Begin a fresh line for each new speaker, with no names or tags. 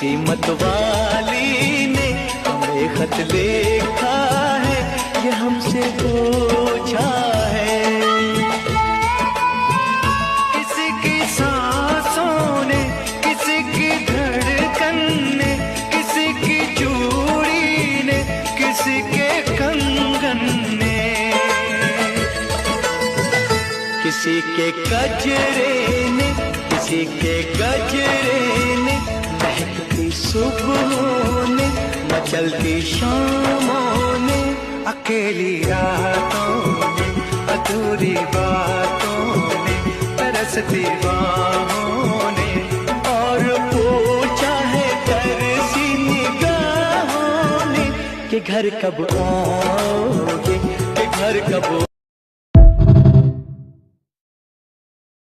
किसी मतवाली ने हमें खत लिखा है, ये हमसे पूछा है। किसी की सांसों ने, किसी की धड़कन ने, किसी की चूड़ी ने, किसी के कंगन ने, किसी के गजरे ने, किसी के गजरे ने, महकती सुबहों ने, मचलती शामों ने, अकेली रातों ने, अधूरी बातों ने, तरसती बाहों ने, और पूछा है तरसी निगाहों ने कि घर कब आओगे, कि घर कब